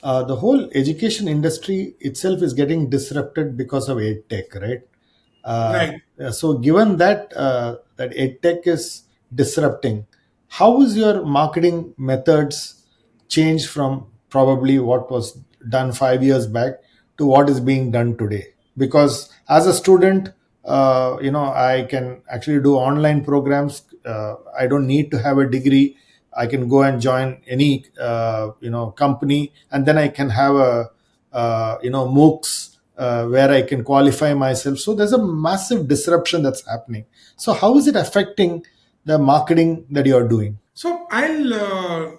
The whole education industry itself is getting disrupted because of EdTech, right? Uh, Right. so, given that EdTech is disrupting, how is your marketing methods changed from probably what was done 5 years back to what is being done today? Because as a student, I can actually do online programs. I don't need to have a degree. I can go and join any company, and then I can have a MOOCs where I can qualify myself. So there's a massive disruption that's happening. So how is it affecting the marketing that you are doing? So I'll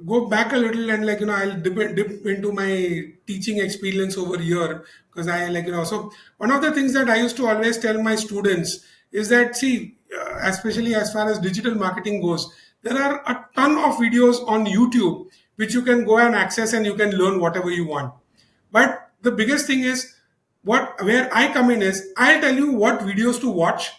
go back a little and I'll dip into my teaching experience over here, because I so one of the things that I used to always tell my students is that, see, especially as far as digital marketing goes, there are a ton of videos on YouTube which you can go and access, and you can learn whatever you want. But the biggest thing is, what where I come in is, I'll tell you what videos to watch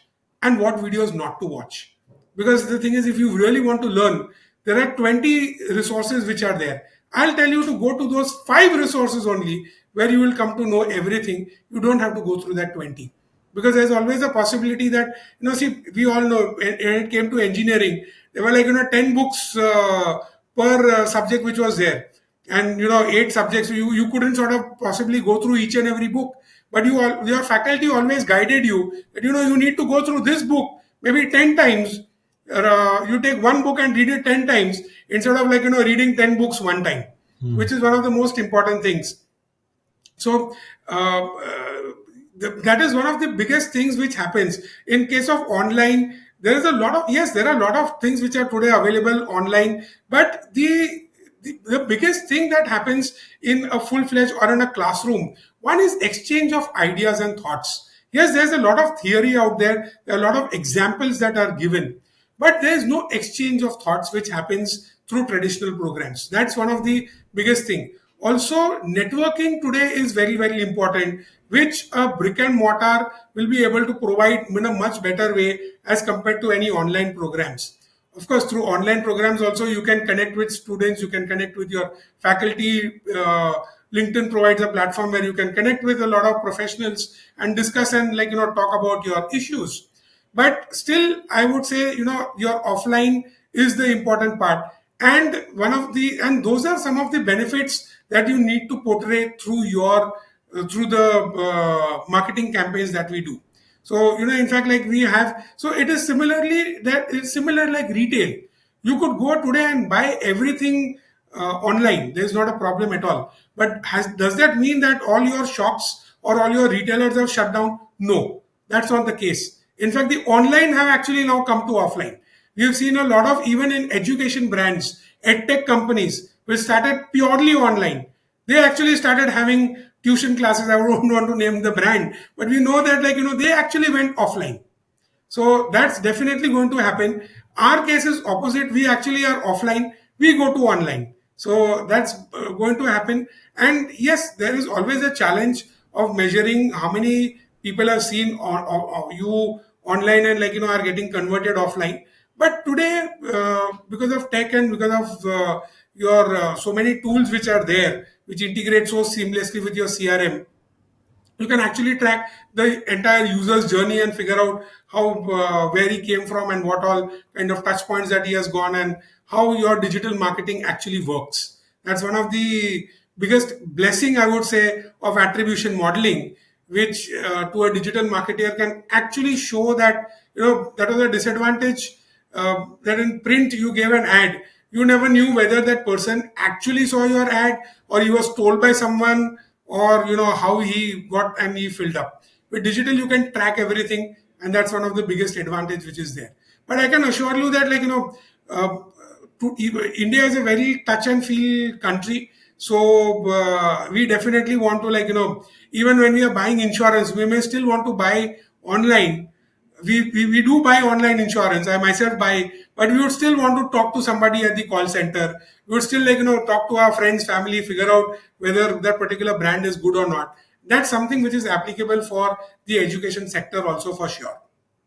and what videos not to watch. Because the thing is, if you really want to learn, there are 20 resources which are there. I'll tell you to go to those 5 resources only, where you will come to know everything. You don't have to go through that 20, because there's always a possibility that, see, we all know when it came to engineering, there were 10 books per subject which was there, and 8 subjects. You couldn't sort of possibly go through each and every book, but your faculty always guided you that, you need to go through this book maybe 10 times. You take one book and read it 10 times, instead of reading 10 books one time, which is one of the most important things. So that is one of the biggest things which happens in case of online. There is a lot of, yes, there are a lot of things which are today available online, but the biggest thing that happens in a full-fledged or in a classroom, one is exchange of ideas and thoughts. Yes, there's a lot of theory out there are a lot of examples that are given, but there is no exchange of thoughts which happens through traditional programs. That's one of the biggest thing. Also, networking today is very, very important, which a brick and mortar will be able to provide in a much better way as compared to any online programs. Of course, through online programs also, you can connect with students, you can connect with your faculty. LinkedIn provides a platform where you can connect with a lot of professionals and discuss and talk about your issues. But still, I would say, your offline is the important part, and those are some of the benefits that you need to portray through your through the marketing campaigns that we do. So, in fact, like we have, so it is similarly, that it's similar like retail. You could go today and buy everything online. There's not a problem at all. But does that mean that all your shops or all your retailers have shut down? No, that's not the case. In fact, the online have actually now come to offline. We have seen a lot of, even in education brands, EdTech companies, which started purely online. They actually started having tuition classes. I don't want to name the brand, but we know that, they actually went offline. So that's definitely going to happen. Our case is opposite. We actually are offline. We go to online. So that's going to happen. And yes, there is always a challenge of measuring how many people have seen you online and are getting converted offline. But today, because of tech and because of your so many tools which are there, which integrate so seamlessly with your CRM, you can actually track the entire user's journey and figure out how where he came from and what all kind of touch points that he has gone, and how your digital marketing actually works. That's one of the biggest blessing, I would say, of attribution modeling, which to a digital marketer can actually show that, that was a disadvantage, that in print you gave an ad, you never knew whether that person actually saw your ad, or he was told by someone, or how he got and he filled up. With digital, you can track everything, and that's one of the biggest advantage which is there. But I can assure you that, uh, India is a very touch and feel country. So we definitely want to, even when we are buying insurance, we may still want to buy online. We do buy online insurance. I myself buy, but we would still want to talk to somebody at the call center. We would still talk to our friends, family, figure out whether that particular brand is good or not. That's something which is applicable for the education sector also, for sure.